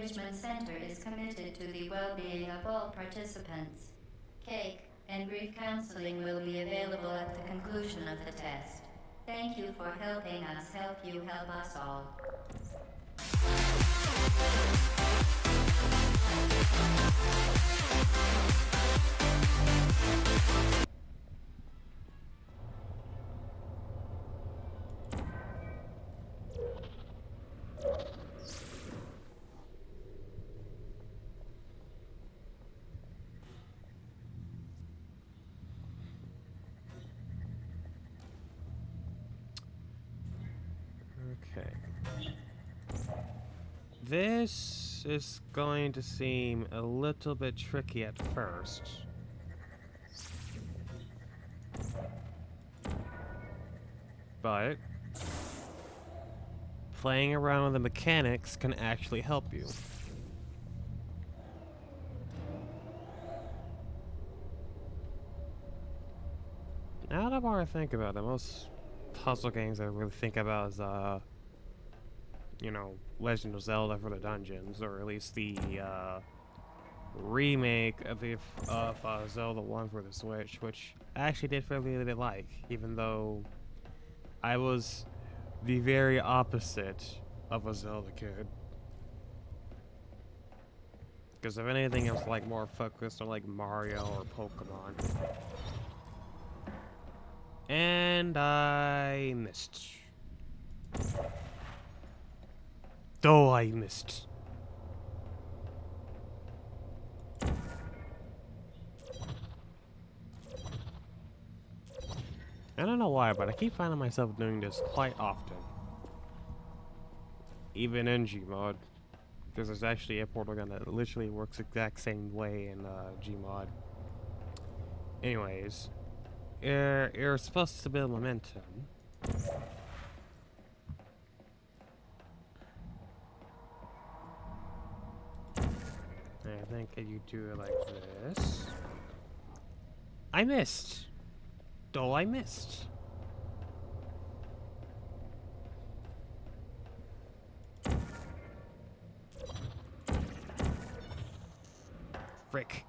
Engagement Center is committed to the well-being of all participants. Cake and brief counseling will be available at the conclusion of the test. Thank you for helping us help you help us all. Okay. This is going to seem a little bit tricky at first. But playing around with the mechanics can actually help you. Now the more I think about it, most puzzle games I really think about is, you know, Legend of Zelda for the Dungeons, or at least the, remake of the Zelda 1 for the Switch, which I actually did really like, even though I was the very opposite of a Zelda kid. Because if anything, it was like more focused on like Mario or Pokemon. And I missed. Oh, I missed. I don't know why, but I keep finding myself doing this quite often. Even in Gmod. Because there's actually a portal gun that literally works the exact same way in Gmod. Anyways, you're supposed to build momentum. I think you do it like this. I missed! Oh, I missed. Frick.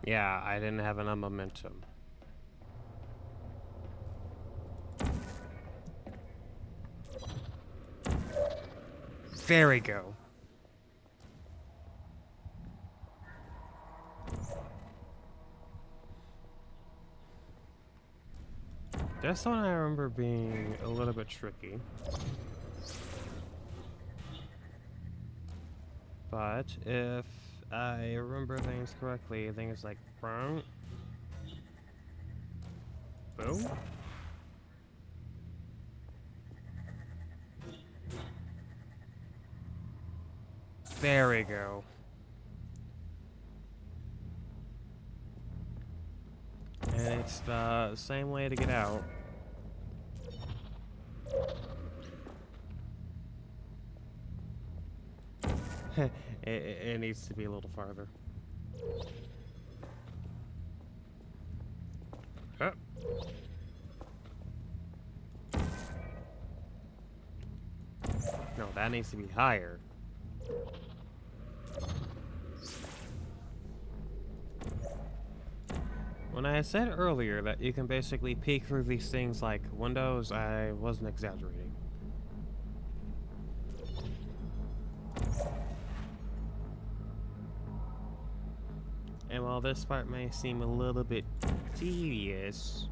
Yeah, I didn't have enough momentum. There we go. This one I remember being a little bit tricky. But if I remember things correctly, I think it's like boom. Boom. There we go. And it's the same way to get out. it needs to be a little farther. Oh. No, that needs to be higher. When I said earlier that you can basically peek through these things like windows, I wasn't exaggerating. And while this part may seem a little bit tedious,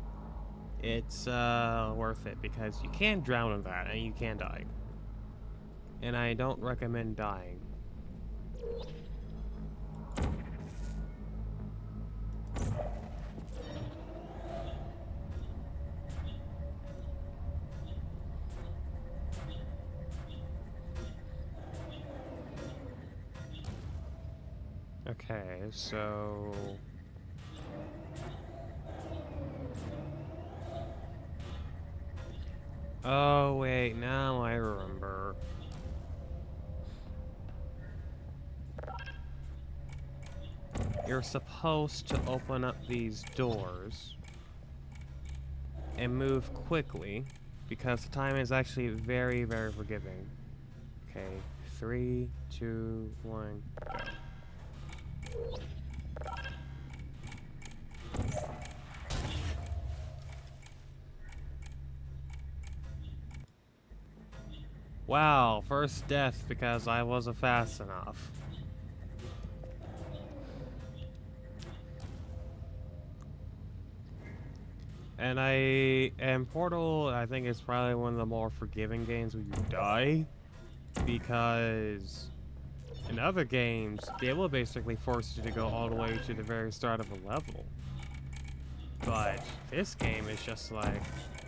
it's worth it because you can drown in that and you can die. And I don't recommend dying. Okay, so Oh, wait, now I remember. You're supposed to open up these doors and move quickly because the time is actually very, very forgiving. Okay, 3, 2, 1, go. Wow, first death because I wasn't fast enough. And Portal, I think, is probably one of the more forgiving games where you die, because in other games, they will basically force you to go all the way to the very start of a level. But this game is just like,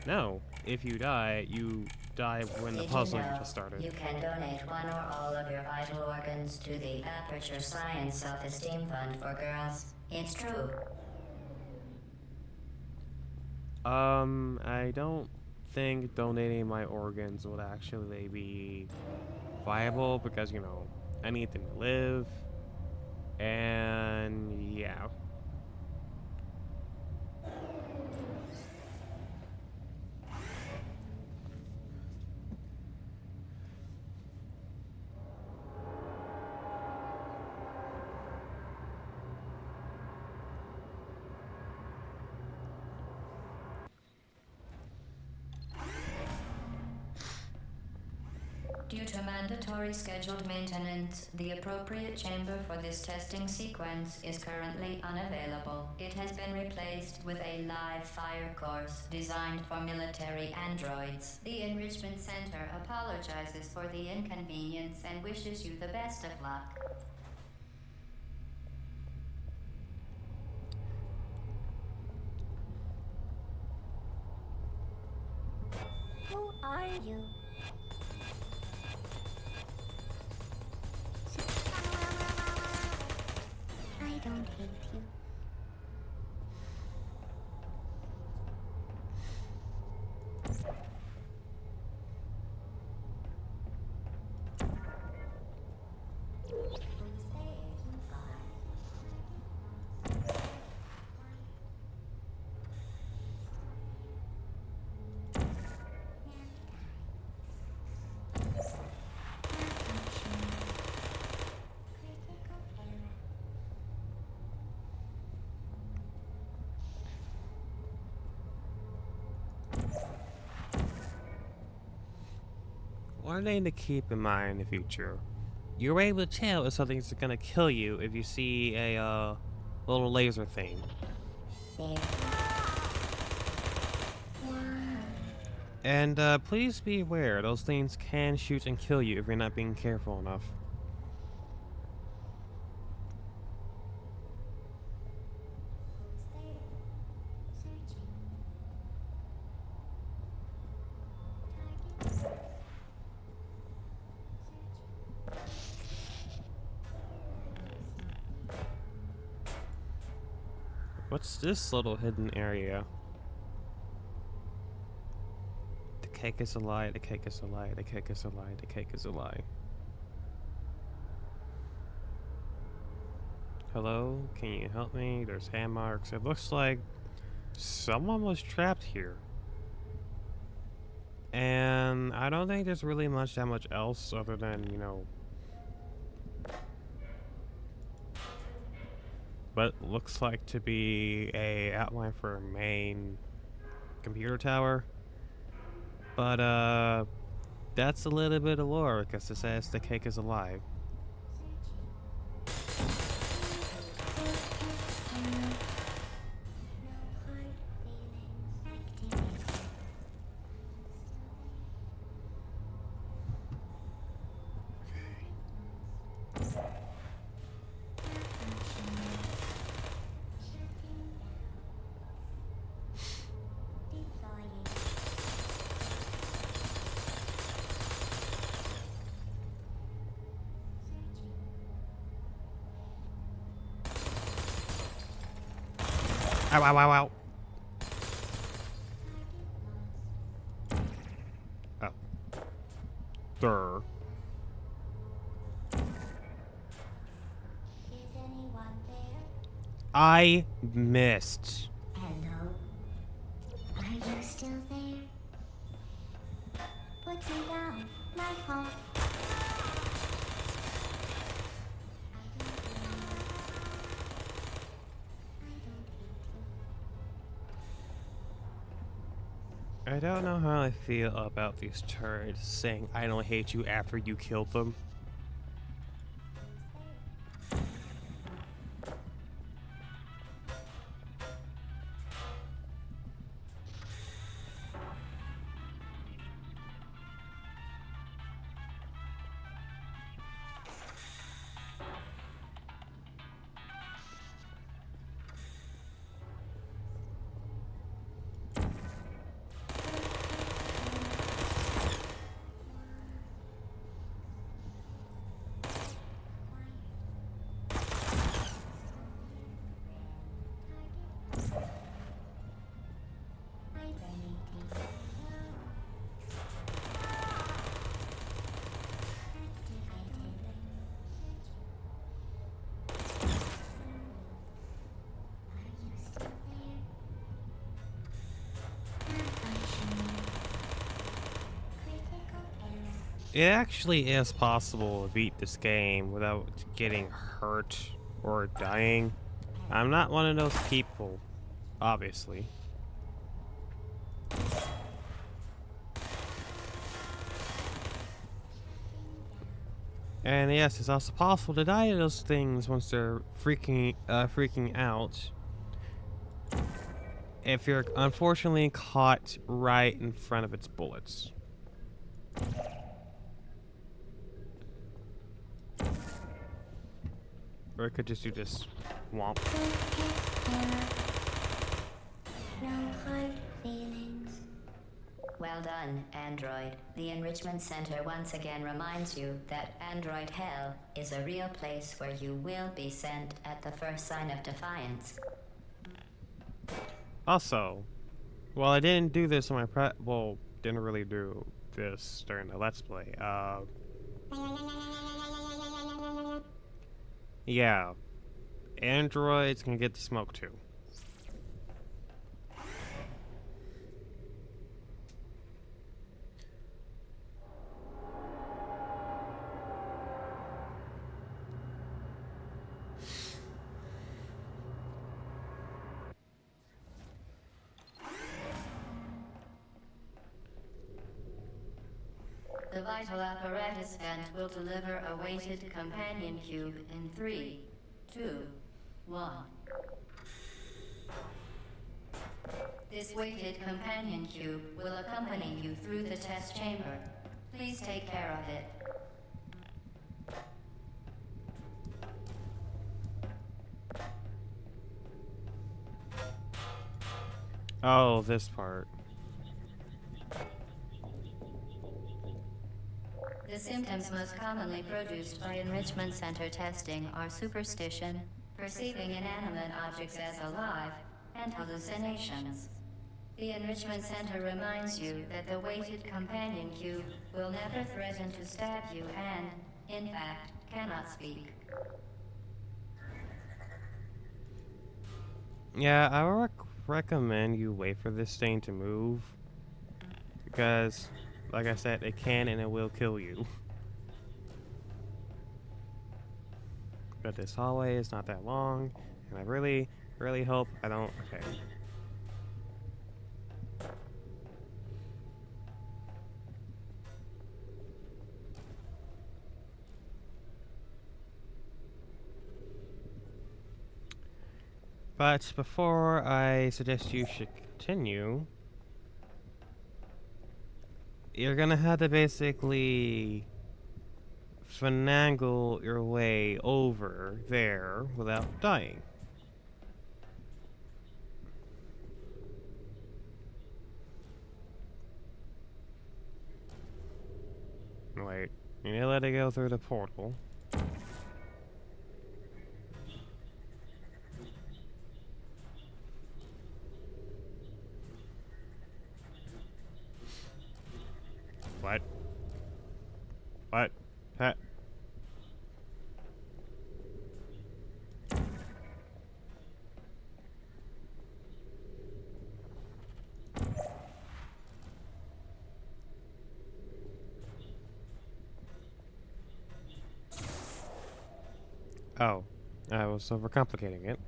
no, if you die, you die when the puzzle you just started. You can donate one or all of your vital organs to the Aperture Science Self-Esteem Fund for Girls. It's true. I don't think donating my organs would actually be viable because, you know, I need them to live. And yeah. Due to mandatory scheduled maintenance, the appropriate chamber for this testing sequence is currently unavailable. It has been replaced with a live fire course designed for military androids. The Enrichment Center apologizes for the inconvenience and wishes you the best of luck. Who are you? I don't hate you. One thing to keep in mind in the future, you're able to tell if something's gonna kill you if you see a little laser thing. There. And please be aware, those things can shoot and kill you if you're not being careful enough. What's this little hidden area? The cake is a lie, the cake is a lie, the cake is a lie, the cake is a lie. Hello? Can you help me? There's hand marks. It looks like someone was trapped here. And I don't think there's really that much else other than, you know, what looks like to be a outline for a main computer tower. But that's a little bit of lore because it says the cake is alive. Ow, ow, ow, ow. Durr. Is anyone there? I missed. Hello? Are you still there? Put me down. My fault. I don't know how I feel about these turds saying I don't hate you after you killed them. It actually is possible to beat this game without getting hurt or dying. I'm not one of those people, obviously. And yes, it's also possible to die to those things once they're freaking out. If you're unfortunately caught right in front of its bullets. Or it could just do this womp. No hard feelings. Well done, Android. The Enrichment Center once again reminds you that Android Hell is a real place where you will be sent at the first sign of defiance. Also, while I didn't do this on my didn't really do this during the Let's Play, yeah, androids can get the smoke too. The vital apparatus vent will deliver a weighted companion cube in 3, 2, 1. This weighted companion cube will accompany you through the test chamber. Please take care of it. Oh, this part. The symptoms most commonly produced by Enrichment Center testing are superstition, perceiving inanimate objects as alive, and hallucinations. The Enrichment Center reminds you that the weighted companion cube will never threaten to stab you and, in fact, cannot speak. Yeah, I would recommend you wait for this thing to move. Because, like I said, it can and it will kill you. But this hallway is not that long, and I really, really hope I don't... Okay. But before I suggest you should continue, you're gonna have to basically finagle your way over there without dying. Wait, you need to let it go through the portal. What? What? Huh? Oh, I was overcomplicating it.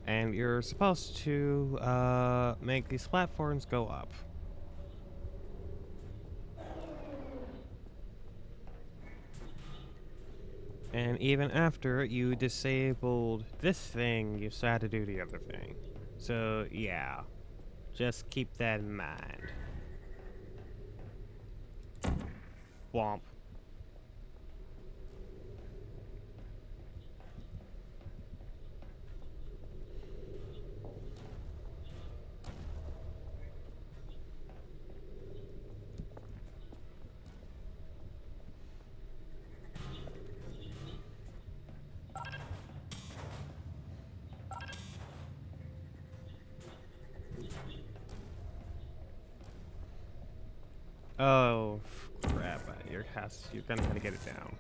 And you're supposed to make these platforms go up. And even after you disabled this thing, you still had to do the other thing. So, yeah. Just keep that in mind. Womp. Oh, crap. You're gonna have to get it down.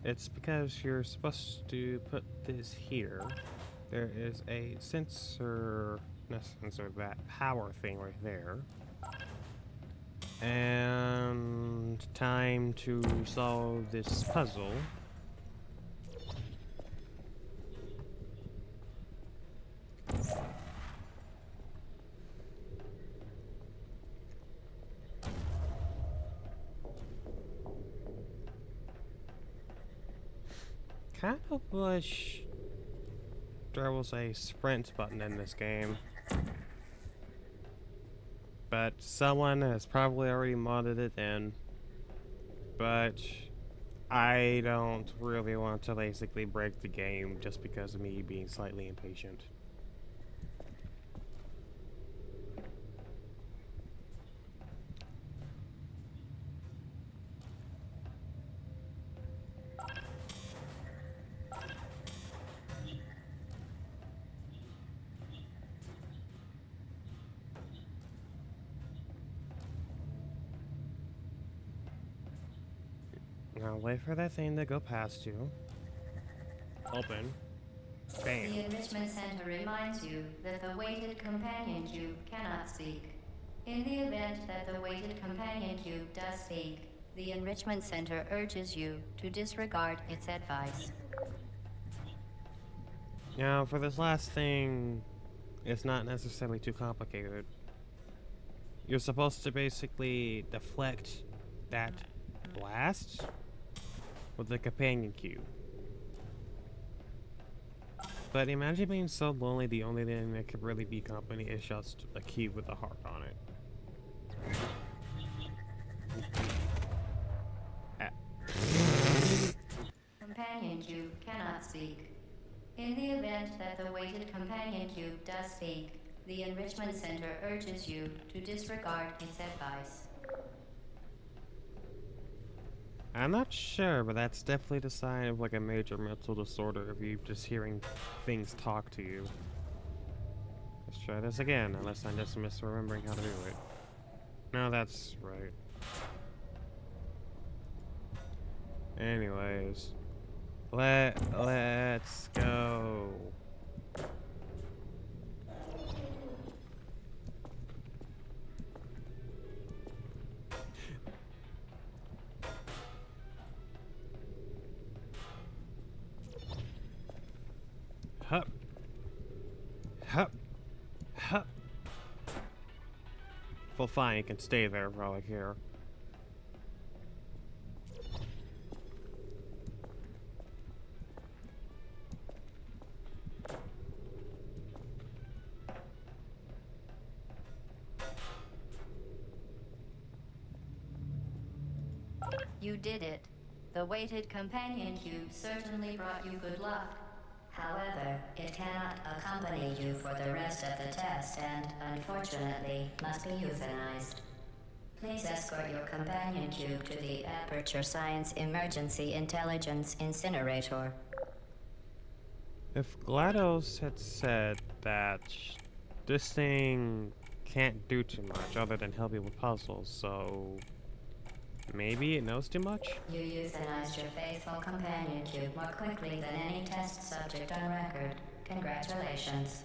It's because you're supposed to put this here. There is a sensor, not sensor, that power thing right there. And time to solve this puzzle. Kind of wish there was a sprint button in this game. But someone has probably already modded it in. But I don't really want to basically break the game just because of me being slightly impatient. Now wait for that thing to go past you. Open. Bam. The Enrichment Center reminds you that the weighted companion cube cannot speak. In the event that the weighted companion cube does speak, the Enrichment Center urges you to disregard its advice. Now for this last thing, it's not necessarily too complicated. You're supposed to basically deflect that blast with the companion cube. But imagine being so lonely, the only thing that could really be company is just a cube with a heart on it. Companion cube cannot speak. In the event that the weighted companion cube does speak, the Enrichment Center urges you to disregard its advice. I'm not sure, but that's definitely the sign of like a major mental disorder if you're just hearing things talk to you. Let's try this again, unless I'm just misremembering how to do it. No, that's right. Anyways, let's go. Hup. Hup. Hup. Well, fine, you can stay there while I care. You did it. The weighted companion cube certainly brought you good luck. However, it cannot accompany you for the rest of the test and, unfortunately, must be euthanized. Please escort your companion cube to the Aperture Science Emergency Intelligence Incinerator. If GLaDOS had said that this thing can't do too much other than help you with puzzles, so maybe it knows too much? You euthanized your faithful companion cube more quickly than any test subject on record. Congratulations.